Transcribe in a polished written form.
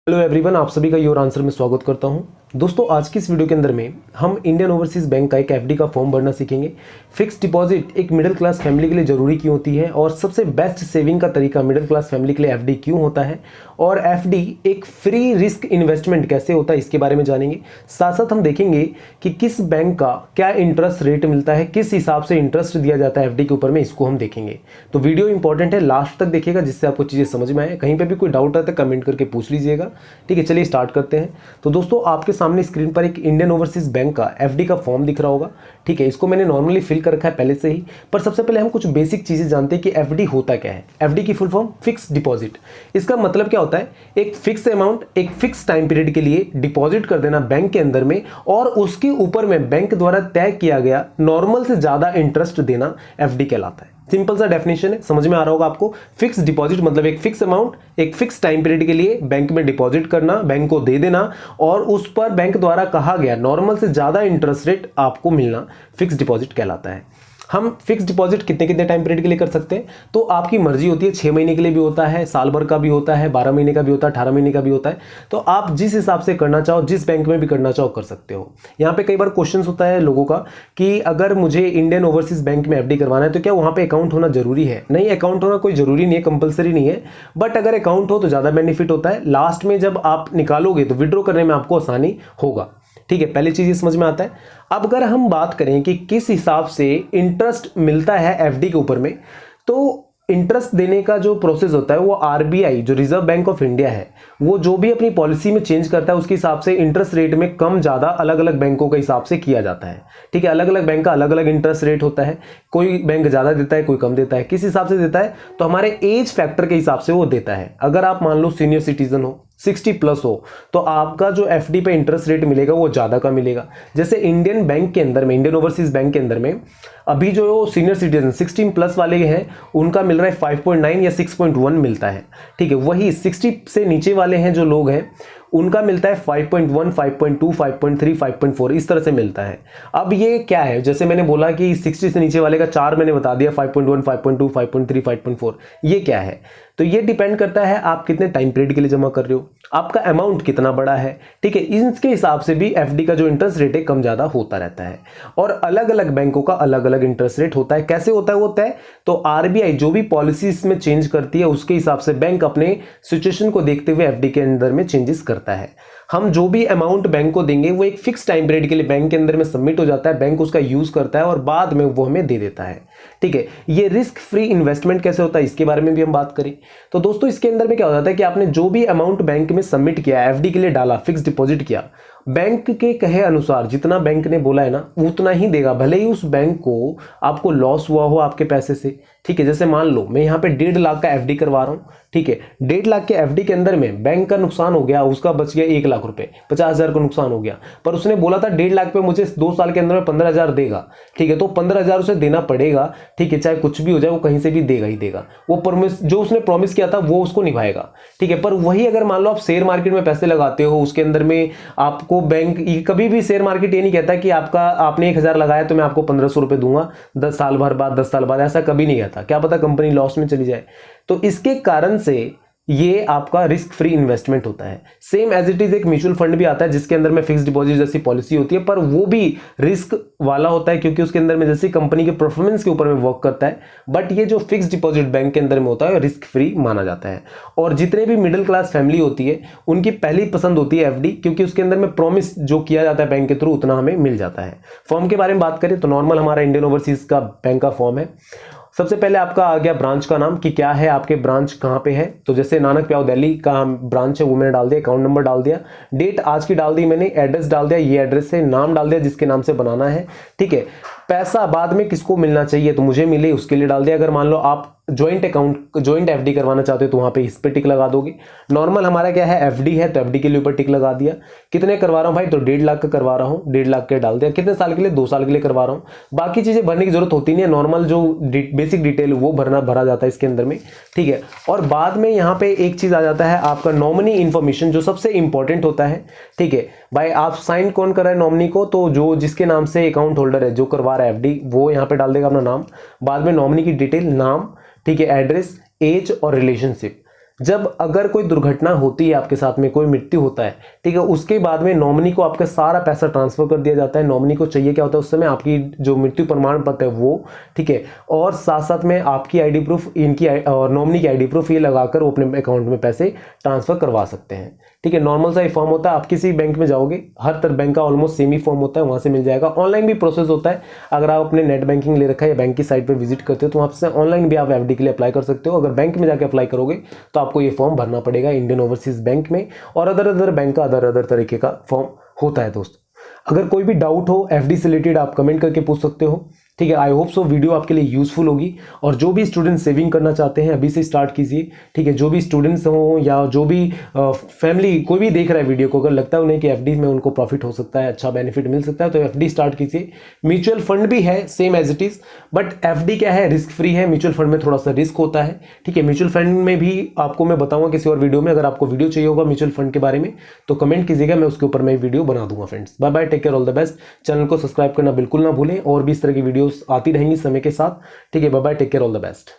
Hello everyone, आप सभी का योर आंसर में स्वागत करता हूं। दोस्तों, आज की इस वीडियो के अंदर में हम इंडियन ओवरसीज बैंक का एक एफडी का फॉर्म भरना सीखेंगे। फिक्स डिपॉजिट एक मिडिल क्लास फैमिली के लिए ज़रूरी क्यों होती है और सबसे बेस्ट सेविंग का तरीका मिडिल क्लास फैमिली के लिए एफडी क्यों होता है और एफडी एक फ्री रिस्क इन्वेस्टमेंट कैसे होता है, इसके बारे में जानेंगे। साथ साथ हम देखेंगे कि किस बैंक का क्या इंटरेस्ट रेट मिलता है, किस हिसाब से इंटरेस्ट दिया जाता है एफडी के ऊपर में, इसको हम देखेंगे। तो वीडियो इंपॉर्टेंट है, लास्ट तक देखिएगा जिससे आपको चीज़ें समझ में आए। कहीं पर भी कोई डाउट आता है कमेंट करके पूछ लीजिएगा। ठीक है, चलिए स्टार्ट करते हैं। तो दोस्तों, आपके सामने स्क्रीन पर एक इंडियन ओवरसीज बैंक का एफडी का फॉर्म दिख रहा होगा। ठीक है, इसको मैंने नॉर्मली फिल कर रखा है पहले से ही, पर सबसे पहले हम कुछ बेसिक चीजें जानते हैं कि एफडी होता क्या है। एफडी की फुल फॉर्म फिक्स डिपॉजिट। इसका मतलब क्या होता है? एक फिक्स अमाउंट एक फिक्स टाइम पीरियड के लिए डिपॉजिट कर देना बैंक के अंदर में और उसके ऊपर में बैंक द्वारा तय किया गया नॉर्मल से ज्यादा इंटरेस्ट देना एफडी कहलाता है। सिंपल सा डेफिनेशन है, समझ में आ रहा होगा आपको। फिक्स डिपॉजिट मतलब एक फिक्स अमाउंट एक फिक्स टाइम पीरियड के लिए बैंक में डिपॉजिट करना, बैंक को दे देना और उस पर बैंक द्वारा कहा गया नॉर्मल से ज्यादा इंटरेस्ट रेट आपको मिलना फिक्स डिपॉजिट कहलाता है। हम फिक्स डिपॉजिट कितने कितने टाइम पीरियड के लिए कर सकते हैं, तो आपकी मर्जी होती है। 6 महीने के लिए भी होता है, साल भर का भी होता है, 12 महीने का भी होता है, 18 महीने का भी होता है। तो आप जिस हिसाब से करना चाहो, जिस बैंक में भी करना चाहो कर सकते हो। यहाँ पे कई बार क्वेश्चन होता है लोगों का कि अगर मुझे इंडियन ओवरसीज बैंक में एफडी करवाना है तो क्या वहाँ पे अकाउंट होना जरूरी है? नहीं, अकाउंट होना कोई जरूरी नहीं है, कंपलसरी नहीं है, बट अगर अकाउंट हो तो ज़्यादा बेनिफिट होता है। लास्ट में जब आप निकालोगे तो विड्रॉ करने में आपको आसानी होगा। ठीक है, पहली चीज ये समझ में आता है। अब अगर हम बात करें कि किस हिसाब से इंटरेस्ट मिलता है एफडी के ऊपर में, तो इंटरेस्ट देने का जो प्रोसेस होता है वो आरबीआई जो रिजर्व बैंक ऑफ इंडिया है, वो जो भी अपनी पॉलिसी में चेंज करता है उसके हिसाब से इंटरेस्ट रेट में कम ज्यादा अलग अलग बैंकों के हिसाब से किया जाता है। ठीक है, अलग अलग बैंक का अलग अलग इंटरेस्ट रेट होता है। कोई बैंक ज्यादा देता है, कोई कम देता है। किस हिसाब से देता है? तो हमारे एज फैक्टर के हिसाब से वो देता है। अगर आप मान लो सीनियर सिटीजन हो, 60 प्लस हो, तो आपका जो एफडी पे इंटरेस्ट रेट मिलेगा वो ज्यादा का मिलेगा। जैसे इंडियन बैंक के अंदर में, इंडियन ओवरसीज बैंक के अंदर में अभी जो सीनियर सिटीजन 16 प्लस वाले हैं उनका मिल रहा है 5.9 या 6.1 मिलता है। ठीक है, वही 60 से नीचे वाले हैं जो लोग हैं उनका मिलता है 5.1, 5.2, 5.3, 5.4 इस तरह से मिलता है। अब ये क्या है? जैसे मैंने बोला कि 60 से नीचे वाले का 4 मैंने बता दिया, 5.1, 5.2, 5.3, 5.4। ये क्या है? तो ये डिपेंड करता है आप कितने टाइम पीरियड के लिए जमा कर रहे हो, आपका अमाउंट कितना बड़ा है। ठीक है, इसके हिसाब से भी एफडी का जो इंटरेस्ट रेट है कम ज्यादा होता रहता है और अलग अलग बैंकों का अलग अलग इंटरेस्ट रेट होता है। कैसे होता है? होता है तो आरबीआई जो भी पॉलिसी इसमें चेंज करती है उसके हिसाब से बैंक अपने सिचुएशन को देखते हुए एफडी के अंदर में चेंजेस करता है। हम जो भी अमाउंट बैंक को देंगे वो एक फिक्स टाइम पीरियड के लिए बैंक के अंदर में सबमिट हो जाता है, बैंक उसका यूज करता है और बाद में वो हमें दे देता है। ठीक है, ये रिस्क फ्री इन्वेस्टमेंट कैसे होता है इसके बारे में भी हम बात करें तो दोस्तों, इसके अंदर में क्या हो जाता है कि आपने जो भी अमाउंट बैंक में सबमिट किया, एफडी के लिए डाला, फिक्स डिपॉजिट किया, बैंक के कहे अनुसार जितना बैंक ने बोला है ना उतना ही देगा, भले ही उस बैंक को आपको लॉस हुआ हो आपके पैसे से। ठीक है, जैसे मान लो मैं यहाँ पे 1.5 लाख का एफडी करवा रहा हूँ। ठीक है, 1.5 लाख के एफडी के अंदर में बैंक का नुकसान हो गया, उसका बच गया 1 लाख रुपए, 50,000 का नुकसान हो गया, पर उसने बोला था 1.5 लाख पे मुझे 2 साल के अंदर में 15,000 देगा। ठीक है, तो 15,000 उसे देना पड़ेगा। ठीक है, चाहे कुछ भी हो जाए वो कहीं से भी देगा ही देगा। वो प्रॉमिस जो उसने प्रॉमिस किया था वो उसको निभाएगा। ठीक है, पर वही अगर मान लो आप शेयर मार्केट में पैसे लगाते हो, उसके अंदर में आपको बैंक कभी भी शेयर मार्केट ये नहीं कहता कि आपने 1,000 लगाया तो मैं आपको 1,500 रुपए दूंगा 10 साल भर बाद, 10 साल बाद, ऐसा कभी नहीं कहता। क्या पता कंपनी लॉस में चली जाए। तो इसके कारण से ये आपका रिस्क फ्री इन्वेस्टमेंट होता है। सेम एज इट इज एक म्यूचुअल फंड भी आता है जिसके अंदर में फिक्स डिपॉजिट जैसी पॉलिसी होती है, पर वो भी रिस्क वाला होता है क्योंकि उसके अंदर में जैसी कंपनी के परफॉर्मेंस के ऊपर में वर्क करता है। बट ये जो फिक्स डिपॉजिट बैंक के अंदर में होता है रिस्क फ्री माना जाता है और जितने भी मिडिल क्लास फैमिली होती है उनकी पहली पसंद होती है एफडी, क्योंकि उसके अंदर में प्रॉमिस जो किया जाता है बैंक के थ्रू उतना हमें मिल जाता है। फॉर्म के बारे में बात करें तो नॉर्मल हमारा इंडियन ओवरसीज का बैंक का फॉर्म है। सबसे पहले आपका आ गया ब्रांच का नाम कि क्या है, आपके ब्रांच कहाँ पे है। तो जैसे नानक प्याऊ दिल्ली का ब्रांच है वो मैंने डाल दिया, अकाउंट नंबर डाल दिया, डेट आज की डाल दी मैंने, एड्रेस डाल दिया, ये एड्रेस है, नाम डाल दिया जिसके नाम से बनाना है। ठीक है, पैसा बाद में किसको मिलना चाहिए तो मुझे मिले उसके लिए डाल दिया। अगर मान लो आप ज्वाइंट एफडी करवाना चाहते हो तो वहां पे इस पे टिक लगा दोगे। नॉर्मल हमारा क्या है, एफडी है तो एफडी के लिए ऊपर टिक लगा दिया। कितने करवा रहा हूं भाई, तो 1.5 लाख का करवा रहा हूं, 1.5 लाख के डाल दिया। कितने साल के लिए, 2 साल के लिए करवा रहा हूं। बाकी चीजें भरने की जरूरत होती नहीं है, नॉर्मल जो बेसिक डिटेल वो भरा जाता है इसके अंदर में। ठीक है, और बाद में यहाँ पे एक चीज आ जाता है आपका नॉमिनी इन्फॉर्मेशन जो सबसे इंपॉर्टेंट होता है। ठीक है भाई, आप साइन कौन कर रहा है नॉमिनी को, तो जो जिसके नाम से अकाउंट होल्डर है जो करवा रहा है एफडी वो यहाँ पे डाल देगा अपना नाम, बाद में नॉमिनी की डिटेल, नाम, ठीक है, एड्रेस, एज और रिलेशनशिप। जब अगर कोई दुर्घटना होती है आपके साथ में, कोई मृत्यु होता है, ठीक है, उसके बाद में नॉमिनी को आपका सारा पैसा ट्रांसफर कर दिया जाता है। नॉमिनी को चाहिए क्या होता है उस समय, आपकी जो मृत्यु प्रमाण पत्र है वो, ठीक है, और साथ साथ में आपकी आईडी प्रूफ, इनकी और नॉमिनी की आईडी प्रूफ, ये लगाकर वो अपने अकाउंट में पैसे ट्रांसफर करवा सकते हैं। ठीक है, नॉर्मल सा ही फॉर्म होता है। आप किसी बैंक में जाओगे, हर तरह बैंक का ऑलमोस्ट सेम ही फॉर्म होता है, वहां से मिल जाएगा। ऑनलाइन भी प्रोसेस होता है, अगर आप अपने नेट बैंकिंग ले रखा है या बैंक की साइट पर विजिट करते हो तो वहां से ऑनलाइन भी आप एफडी के लिए अप्लाई कर सकते हो। अगर बैंक में जाकर अप्लाई करोगे तो आपको ये फॉर्म भरना पड़ेगा इंडियन ओवरसीज बैंक में, और अदर बैंक का अदर तरीके का फॉर्म होता है। दोस्तों, अगर कोई भी डाउट हो एफडी से रिलेटेड, आप कमेंट करके पूछ सकते हो। ठीक है, आई होप सो वीडियो आपके लिए यूजफुल होगी। और जो भी स्टूडेंट सेविंग करना चाहते हैं अभी से स्टार्ट कीजिए। ठीक है, जो भी स्टूडेंट्स हों या जो भी फैमिली, कोई भी देख रहा है वीडियो को, अगर लगता है उन्हें कि एफडी में उनको प्रॉफिट हो सकता है, अच्छा बेनिफिट मिल सकता है, तो एफडी स्टार्ट कीजिए। म्यूचुअल फंड भी है same as it is, but FD क्या है, रिस्क फ्री है। म्यूचुअल फंड में थोड़ा सा रिस्क होता है। ठीक है, म्यूचुअल फंड में भी आपको मैं बताऊंगा किसी और वीडियो में। अगर आपको वीडियो चाहिए होगा म्यूचुअल फंड के बारे में तो कमेंट कीजिएगा, मैं उसके ऊपर मैं वीडियो बना दूंगा। Friends, bye bye, take care, all the best. Channel को सब्सक्राइब करना बिल्कुल ना भूलें, और भी इस तरह की वीडियोस आती रहेंगी समय के साथ। ठीक है, bye bye, take care, all the best.